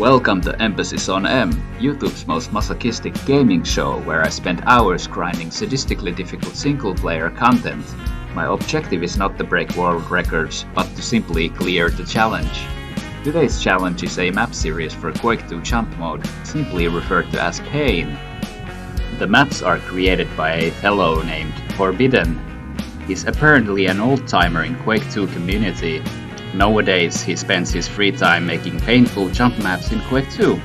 Welcome to Emphasis on M, YouTube's most masochistic gaming show where I spend hours grinding sadistically difficult single-player content. My objective is not to break world records, but to simply clear the challenge. Today's challenge is a map series for Quake 2 Jump mode, simply referred to as Pain. The maps are created by a fellow named Forbidden. He's apparently an old-timer in Quake 2 community. Nowadays, he spends his free time making painful jump maps in Quake 2.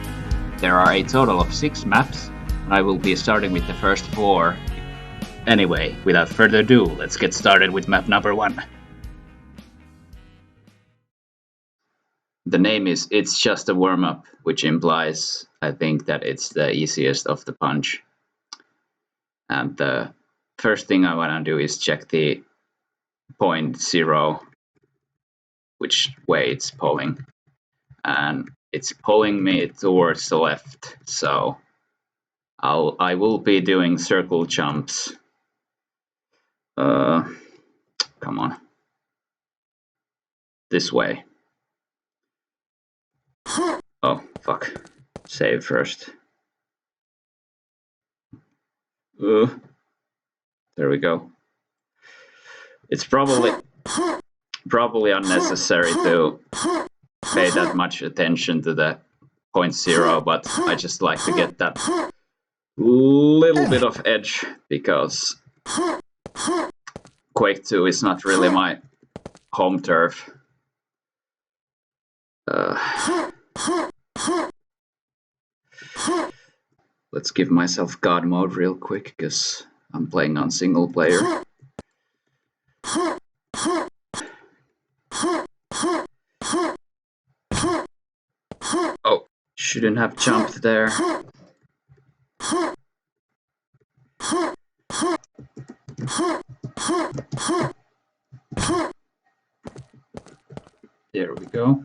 There are a total of 6 maps, and I will be starting with the first 4. Anyway, without further ado, let's get started with map number 1. The name is It's Just a Warm-Up, which implies, I think, that it's the easiest of the bunch. And the first thing I want to do is check the point 0, which way it's pulling. And it's pulling me towards the left, so I will be doing circle jumps. Come on. This way. Oh, fuck. Save first. There we go. It's probably unnecessary to pay that much attention to the point 0, but I just like to get that little bit of edge because Quake 2 is not really my home turf. Let's give myself God mode real quick because I'm playing on single player. Oh, shouldn't have jumped there. There we go.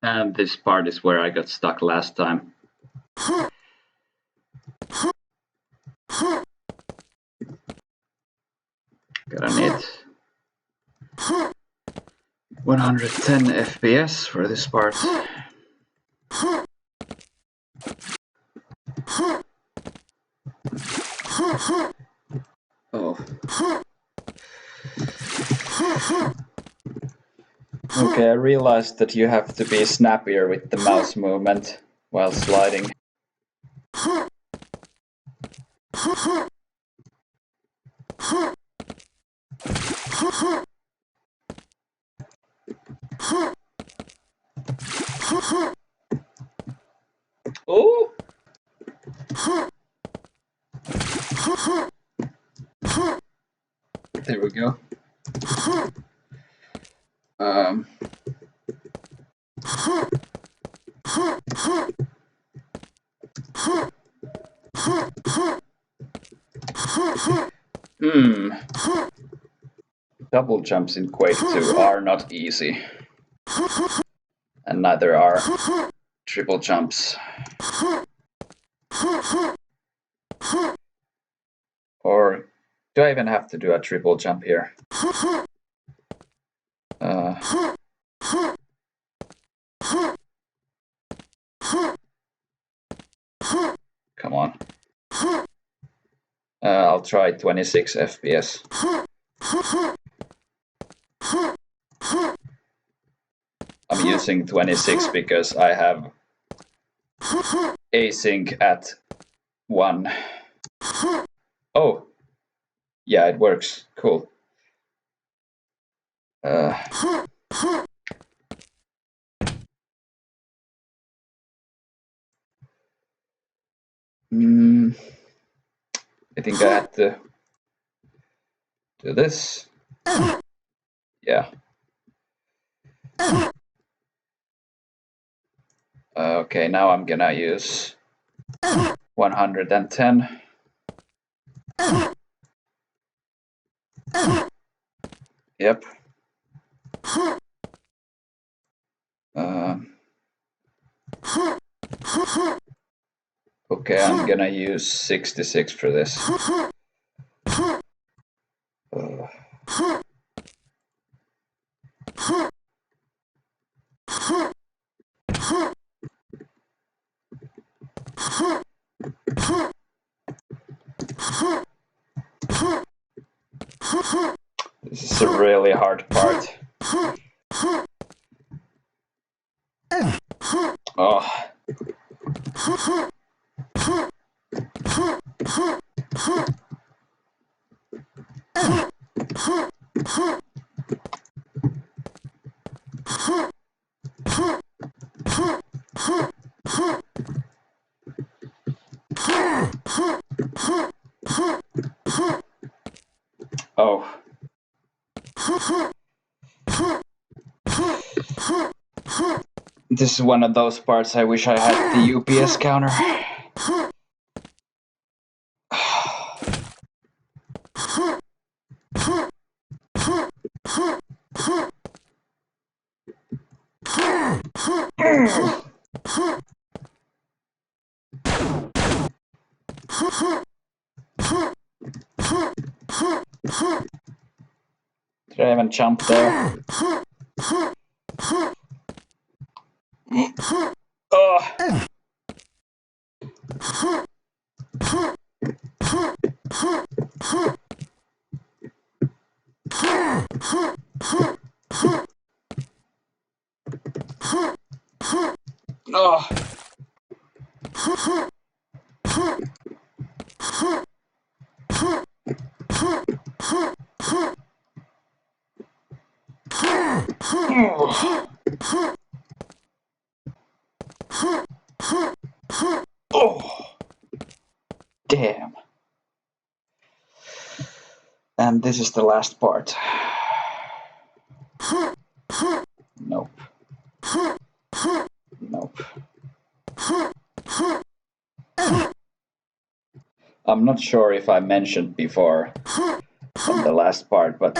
And this part is where I got stuck last time. Gonna need 110 FPS for this part. Oh. Okay, I realized that you have to be snappier with the mouse movement while sliding. Oh! There we go. Double jumps in Quake 2 are not easy. And neither are triple jumps. Or do I even have to do a triple jump here? Come on. I'll try 26 FPS. I'm using 26 because I have async at 1. Oh, yeah, it works. Cool. I think I had to do this. Yeah. Okay, now I'm gonna use 110. Yep. Okay, I'm gonna use 66 for this. This is a really hard part. Oh. Oh. This is one of those parts I wish I had the UPS counter. Did I even jump there? Oh. Oh. Oh. Damn. And this is the last part. Nope. Nope. I'm not sure if I mentioned before on the last part, but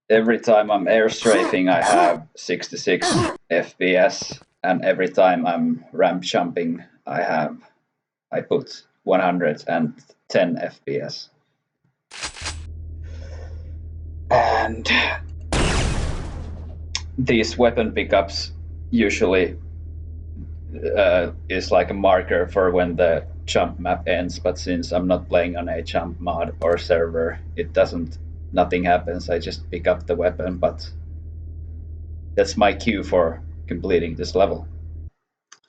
every time I'm air strafing I have 66 FPS, and every time I'm ramp jumping I put 110 FPS. And these weapon pickups usually is like a marker for when the jump map ends, but since I'm not playing on a jump mod or server, nothing happens. I just pick up the weapon, but that's my cue for completing this level.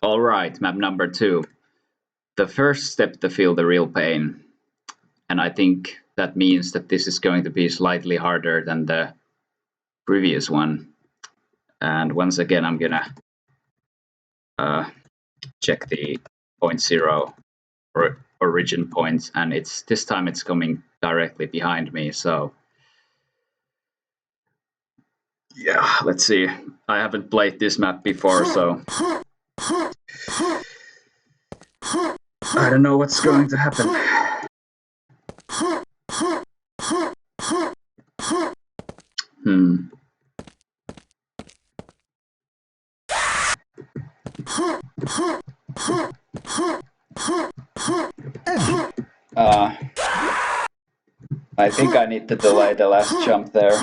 Alright, map number 2. The first step to feel the real pain. And I think that means that this is going to be slightly harder than the previous one. And once again, I'm gonna check the 0.0 or origin point, and this time it's coming directly behind me. So yeah, let's see. I haven't played this map before, so I don't know what's going to happen. I think I need to delay the last jump there.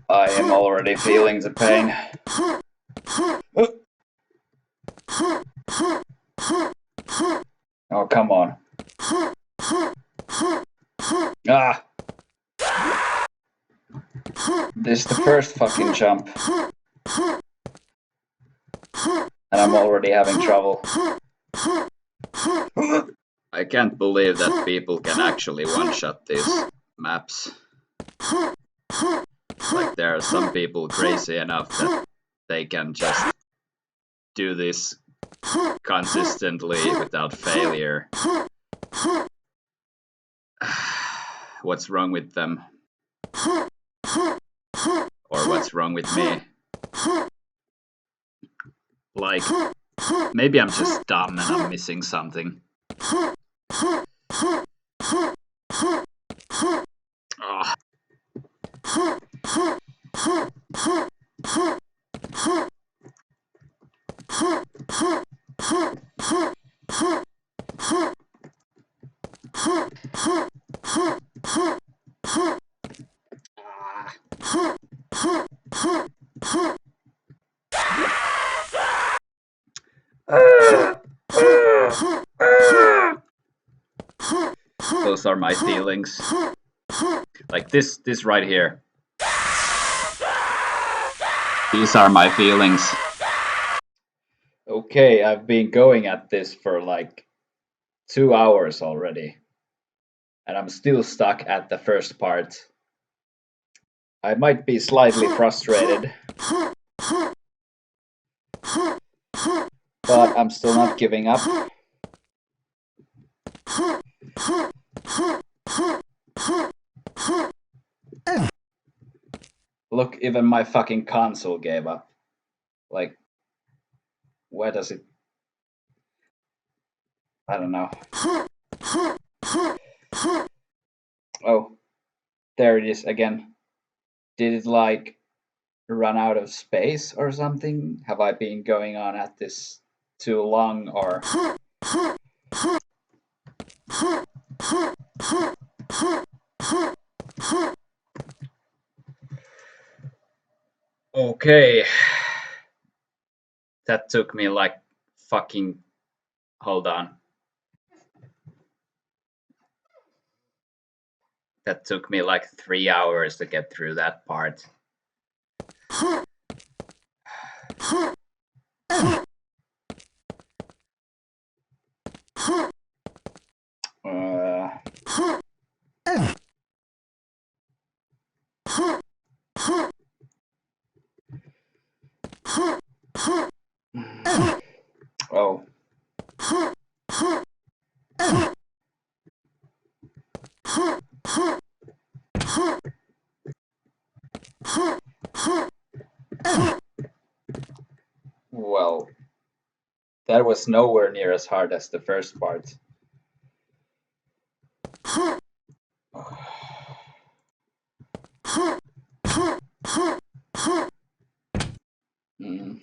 I am already feeling the pain. Oh, come on. Ah! This is the first fucking jump. And I'm already having trouble. I can't believe that people can actually one-shot these maps. Like, there are some people crazy enough that they can just do this consistently without failure. What's wrong with them? Or what's wrong with me? Like, maybe I'm just dumb and I'm missing something. Oh. Those are my feelings. Like this right here. These are my feelings. Okay, I've been going at this for like 2 hours already. And I'm still stuck at the first part. I might be slightly frustrated. But I'm still not giving up. Look, even my fucking console gave up. Like, where does it... I don't know. Oh, there it is again. Did it like run out of space or something? Have I been going on at this too long or... Okay. That took me like fucking... Hold on. That took me like 3 hours to get through that part. Oh. Well, that was nowhere near as hard as the first part. Mm.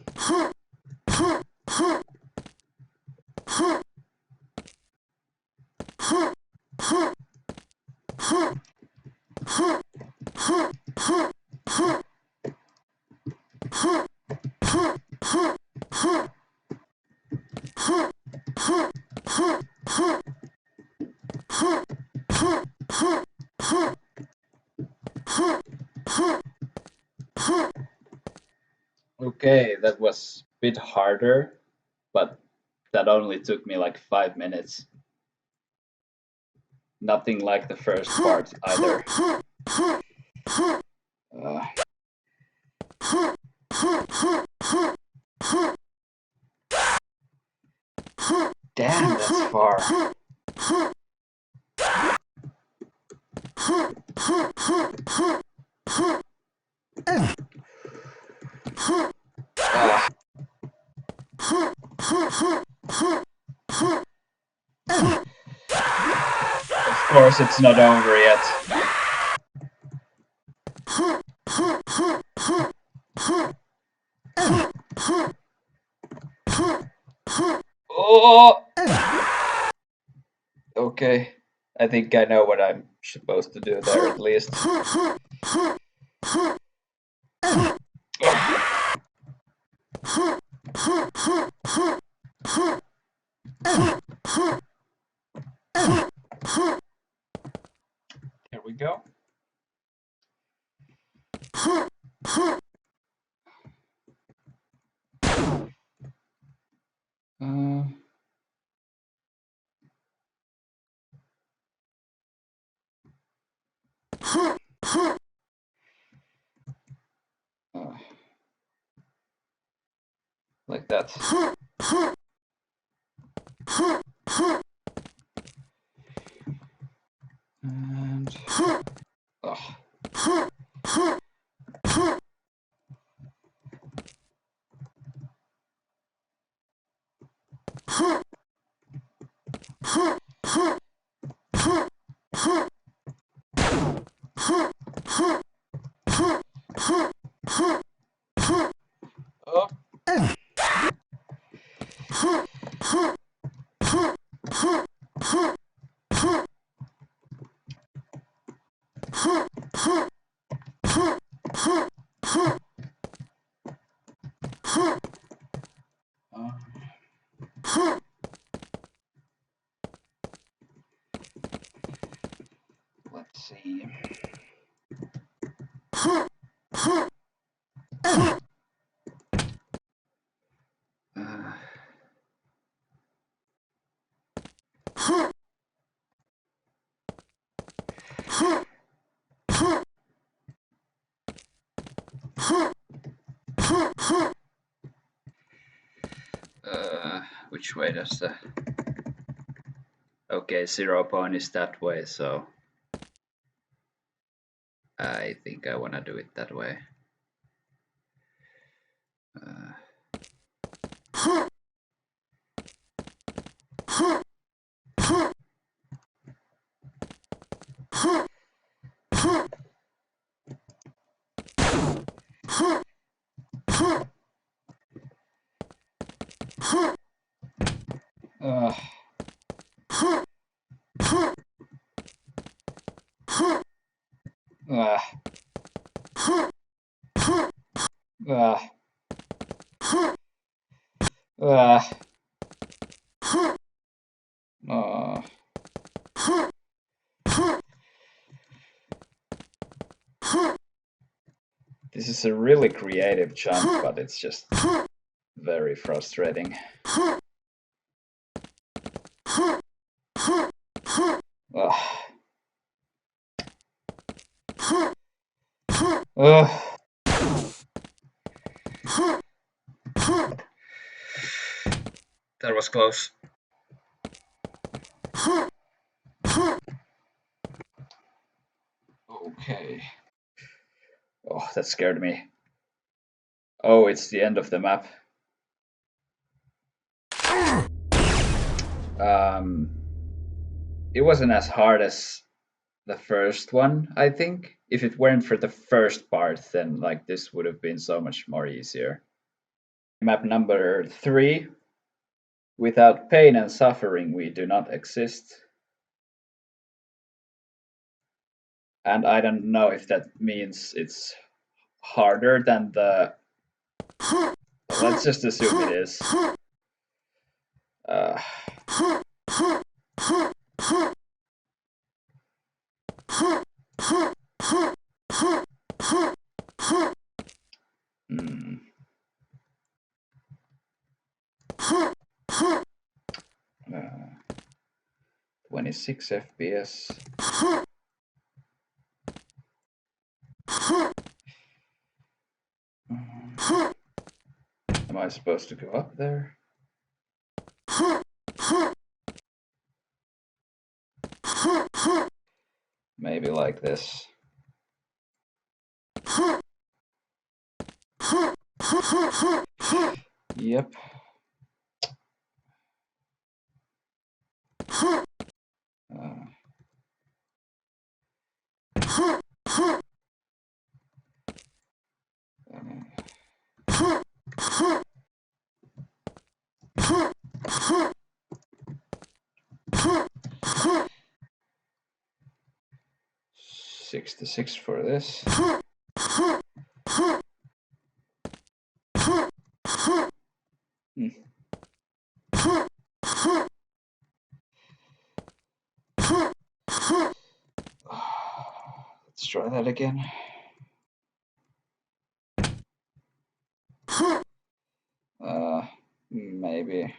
Okay, that was a bit harder, but that only took me like 5 minutes. Nothing like the first part either. Damn, that's far. Of course, it's not over yet. Oh! Okay, I think I know what I'm supposed to do there at least. Here we go. Like that. And Oh. Let's see. Which way does the... Okay, 0 point is that way, so I think I want to do it that way. This is a really creative jump, but it's just very frustrating. That was close. Okay. Oh, that scared me. Oh, it's the end of the map. It wasn't as hard as the first one, I think. If it weren't for the first part, then like this would have been so much more easier. Map number 3. Without pain and suffering, we do not exist. And I don't know if that means it's harder than the... Let's just assume it is. Hmm. 26 FPS. Am I supposed to go up there? Maybe like this. Yep. $66 for this. Let's try that again. Maybe.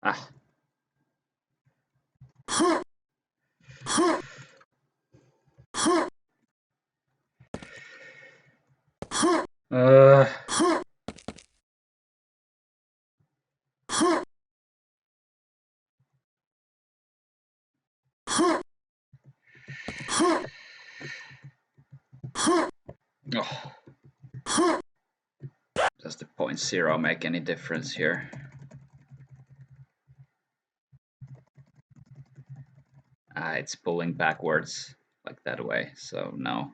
Ah. Oh. Does the 0.0 make any difference here? It's pulling backwards like that way, so no.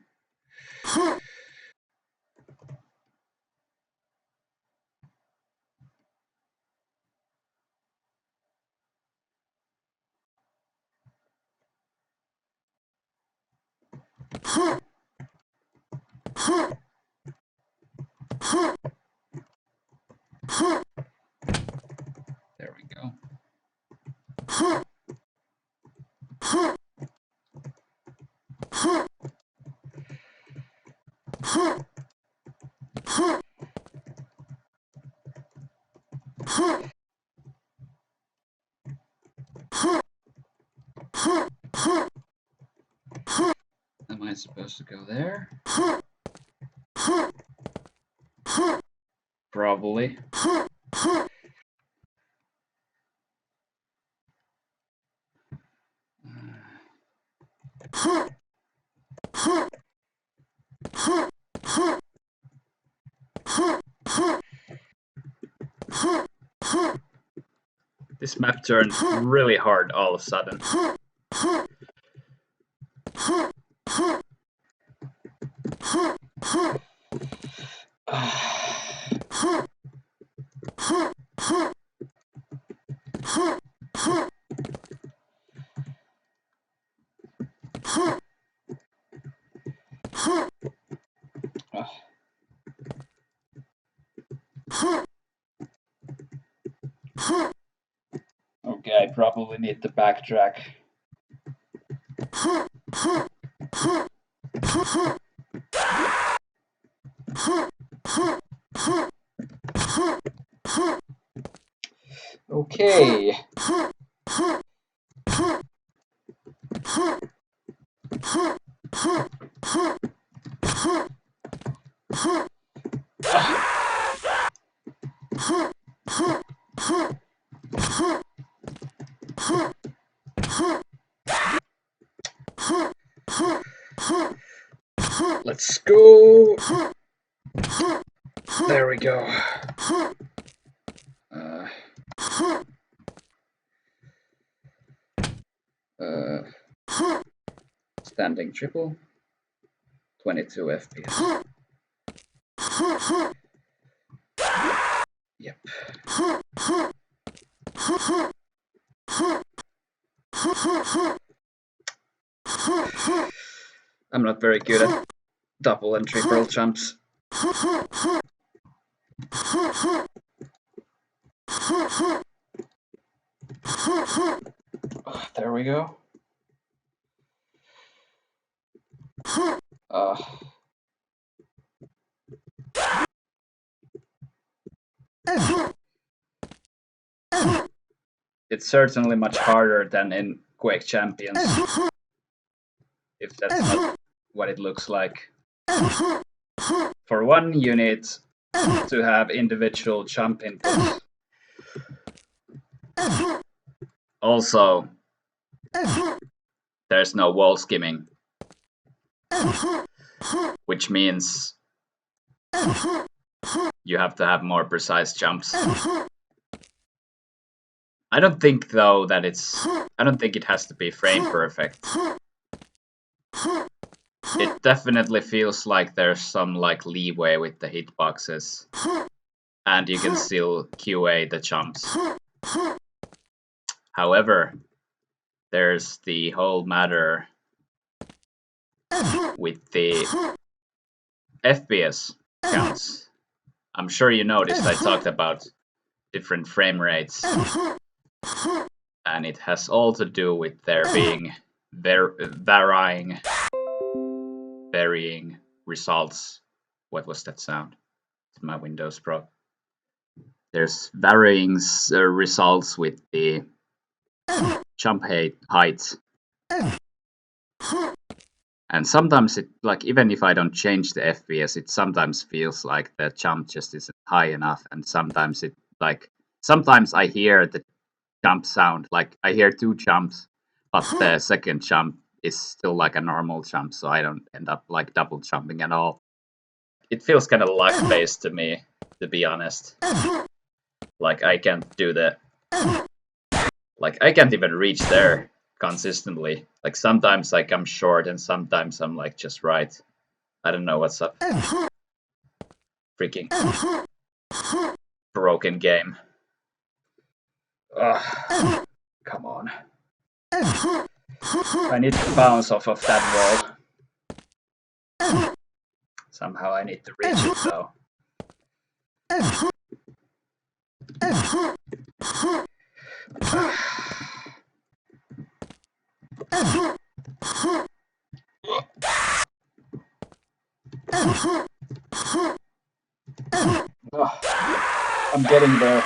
There we go. Am I supposed to go there? Probably. This map turned really hard all of a sudden. Okay, I probably need to backtrack. Okay. Let's go. There we go. Standing triple. 22 FPS. Yep. I'm not very good at double and triple jumps. There we go. It's certainly much harder than in Quake Champions, if that's not what it looks like. For one, you need to have individual jump inputs. Also, there's no wall skimming, which means you have to have more precise jumps. I don't think though that I don't think it has to be frame perfect. It definitely feels like there's some like leeway with the hitboxes, and you can still QA the jumps. However, there's the whole matter with the FPS counts. I'm sure you noticed I talked about different frame rates, and it has all to do with there being varying results What was that sound? It's my Windows Pro. There's varying results with the jump height. And sometimes it, like, even if I don't change the FPS, it sometimes feels like the jump just isn't high enough. And sometimes it, like, sometimes I hear the jump sound, like I hear two jumps, but the second jump is still like a normal jump, so I don't end up like double jumping at all. It feels kind of luck-based to me, to be honest. Like I can't do the, like I can't even reach there consistently. Like sometimes like I'm short and sometimes I'm like just right. I don't know what's up. Freaking broken game. Ugh. Come on. I need to bounce off of that wall. Somehow I need to reach it though. Oh, I'm getting there.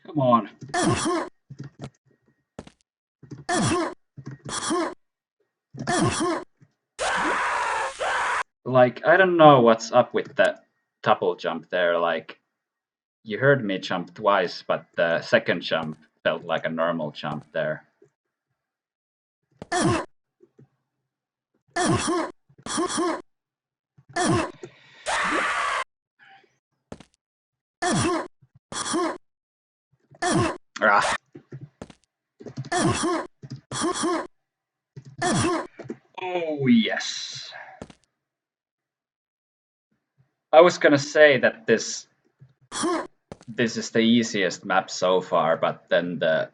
Come on. Like, I don't know what's up with that double jump there. Like, you heard me jump twice, but the second jump felt like a normal jump there. Ah. Oh, yes. I was gonna say that this is the easiest map so far, but then the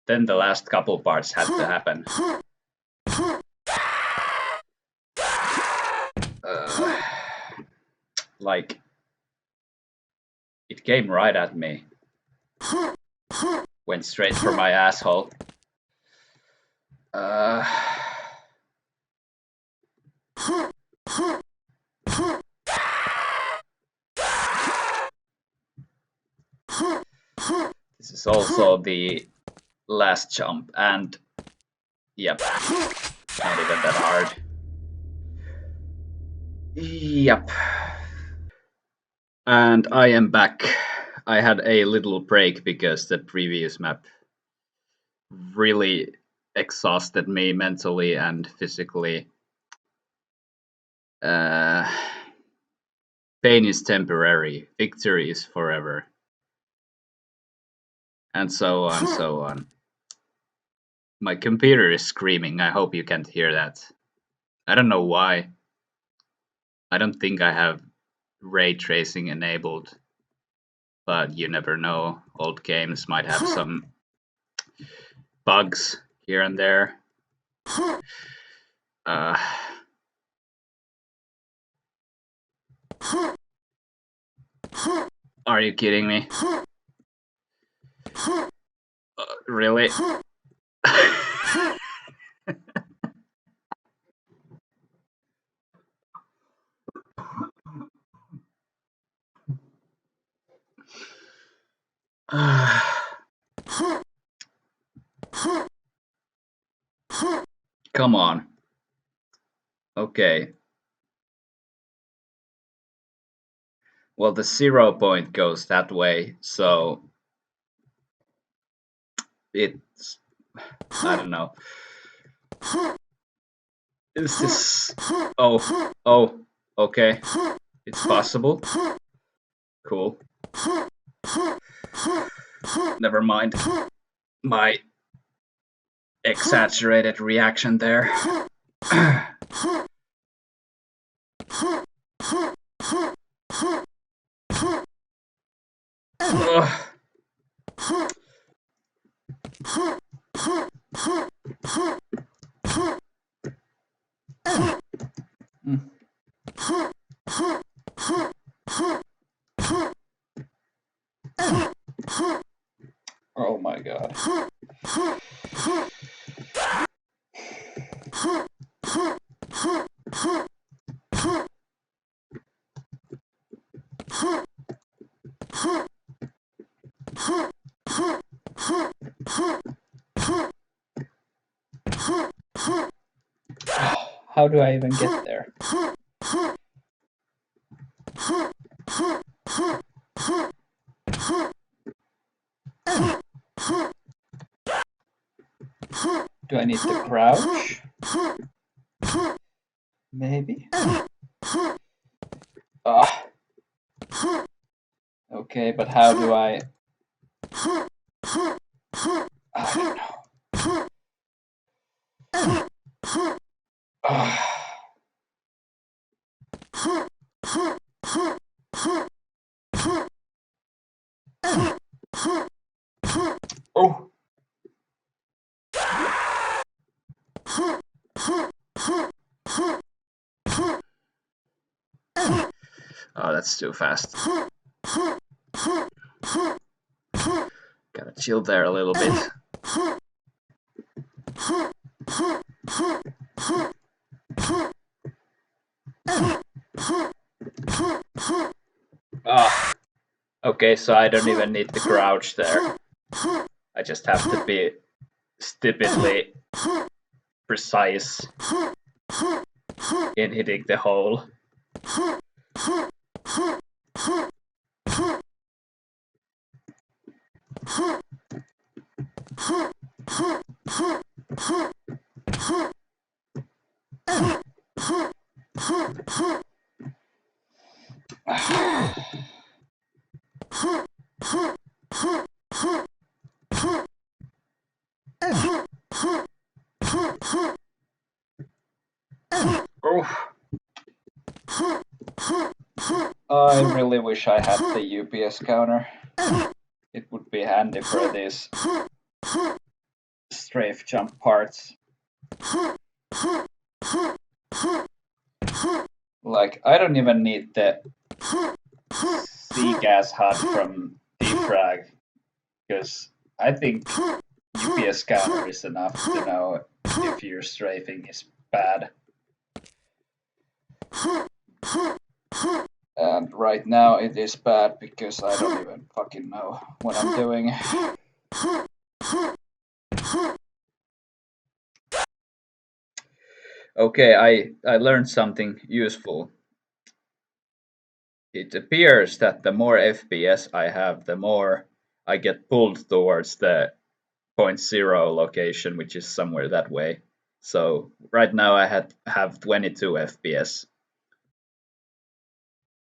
last couple parts had to happen. Like, it came right at me. Went straight for my asshole. This is also the last jump, and yep, not even that hard. Yep. And I am back. I had a little break because the previous map really exhausted me mentally and physically. Pain is temporary, victory is forever. And so on, so on. My computer is screaming. I hope you can't hear that. I don't know why. I don't think I have ray tracing enabled, but you never know. Old games might have some bugs here and there. Are you kidding me? Really? Come on. Okay. Well, the 0 point goes that way, so it's, I don't know. Is this, oh, okay. It's possible. Cool. Never mind my exaggerated reaction there. Oh my god. How do I even get there? Do I need to crouch? Maybe? Ah. Okay, but how do I don't know. Ah. Oh. Oh, that's too fast. Gotta chill there a little bit. Ah. Okay, so I don't even need to crouch there. I just have to be stupidly precise in hitting the hole. Oh. I really wish I had the UPS counter. It would be handy for these strafe jump parts. Like, I don't even need the C-gas HUD from defrag, because I think UPS counter is enough to know if your strafing is bad. And right now it is bad because I don't even fucking know what I'm doing. Okay, I learned something useful. It appears that the more FPS I have, the more I get pulled towards the 0.0 location, which is somewhere that way. So right now I have 22 FPS.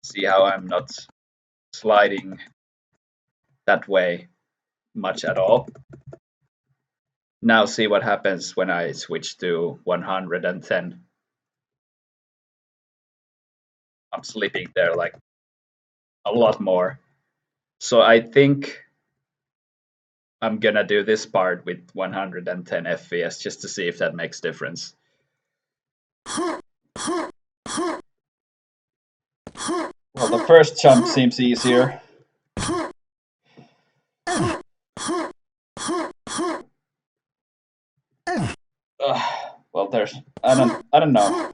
See how I'm not sliding that way much at all. Now see what happens when I switch to 110. I'm slipping there like a lot more. So I think I'm gonna do this part with 110 FPS just to see if that makes difference. Well, the first jump seems easier. Well, there's I don't know.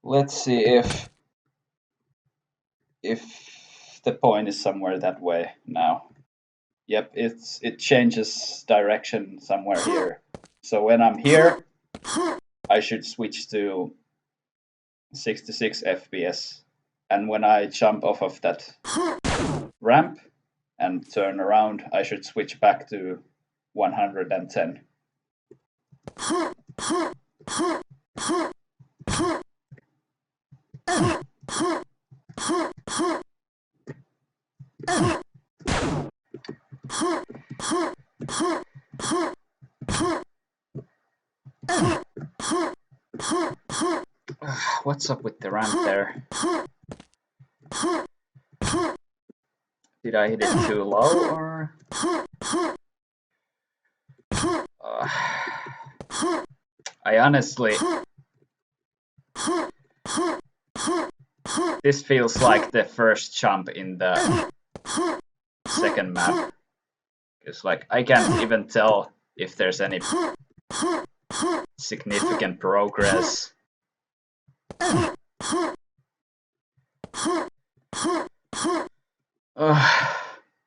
Let's see if the point is somewhere that way now. Yep, it changes direction somewhere here. So when I'm here, I should switch to 66 FPS. And when I jump off of that ramp and turn around, I should switch back to 110. What's up with the ramp there? Did I hit it too low or? I honestly... This feels like the first jump in the second map. It's like, I can't even tell if there's any significant progress.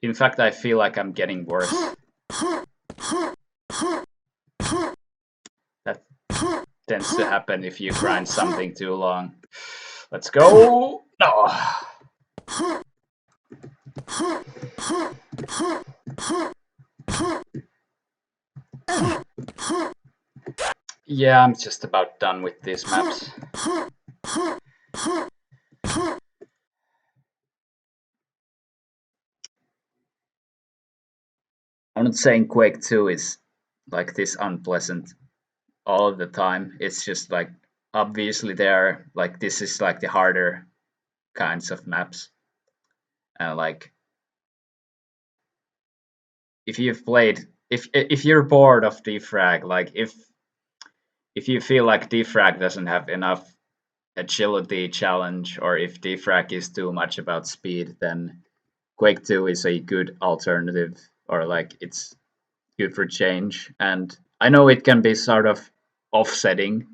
In fact, I feel like I'm getting worse. That tends to happen if you grind something too long. Let's go! No! Yeah, I'm just about done with these maps. I'm not saying Quake 2 is like this unpleasant all of the time. It's just like, obviously there, like, this is like the harder kinds of maps. And like, if you've played, if you're bored of defrag, like if you feel like defrag doesn't have enough agility challenge, or if defrag is too much about speed, then Quake 2 is a good alternative, or like it's good for change. And I know it can be sort of offsetting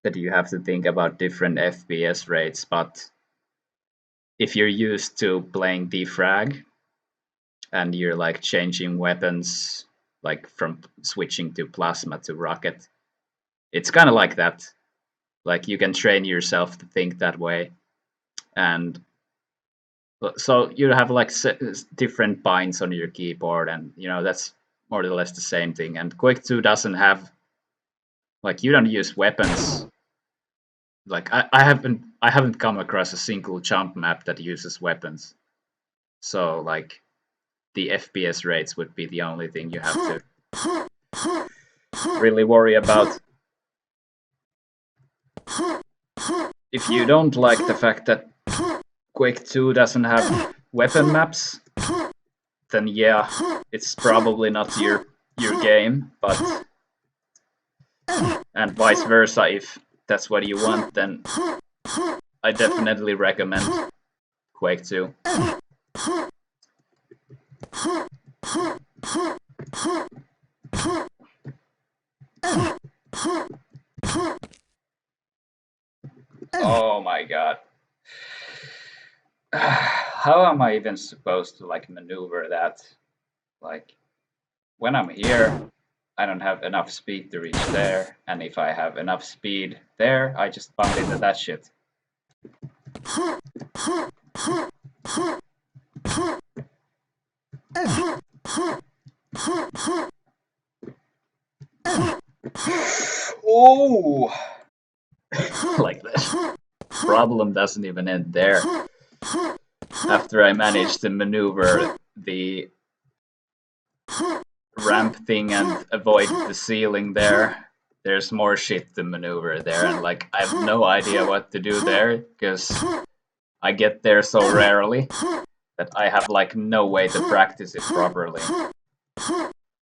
that you have to think about different FPS rates, but if you're used to playing defrag and you're like changing weapons, like from switching to plasma to rocket, it's kind of like that. Like you can train yourself to think that way. And so you have like different binds on your keyboard, and you know that's more or less the same thing. And Quake 2 doesn't have, like, you don't use weapons. Like I haven't come across a single jump map that uses weapons. So like the FPS rates would be the only thing you have to really worry about. If you don't like the fact that Quake 2 doesn't have weapon maps, then yeah, it's probably not your game, but and vice versa, if that's what you want, then I definitely recommend Quake 2. Oh my god. How am I even supposed to like maneuver that? Like, when I'm here, I don't have enough speed to reach there, and if I have enough speed there, I just bump into that shit. Oh! Like that. Problem doesn't even end there. After I manage to maneuver the ramp thing and avoid the ceiling there, there's more shit to maneuver there, and like I have no idea what to do there because I get there so rarely that I have like no way to practice it properly.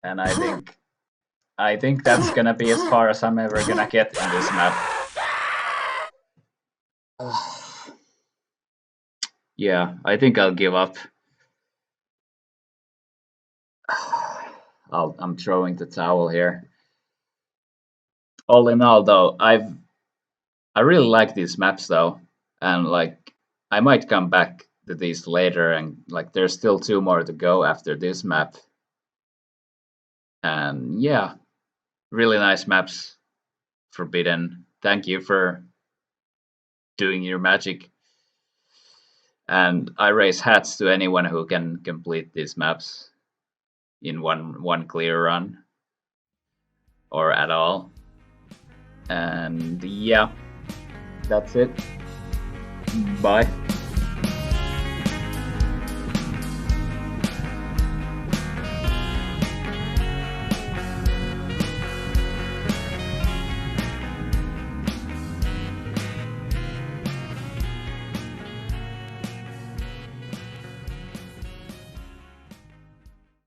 And I think that's gonna be as far as I'm ever gonna get in this map. Yeah, I think I'll give up. I'm throwing the towel here. All in all, though, I really like these maps though, and like I might come back to these later, and like there's still 2 more to go after this map. And yeah, really nice maps. Forbidden, thank you for doing your magic. And I raise hats to anyone who can complete these maps in one clear run or at all. And yeah, that's it. Bye.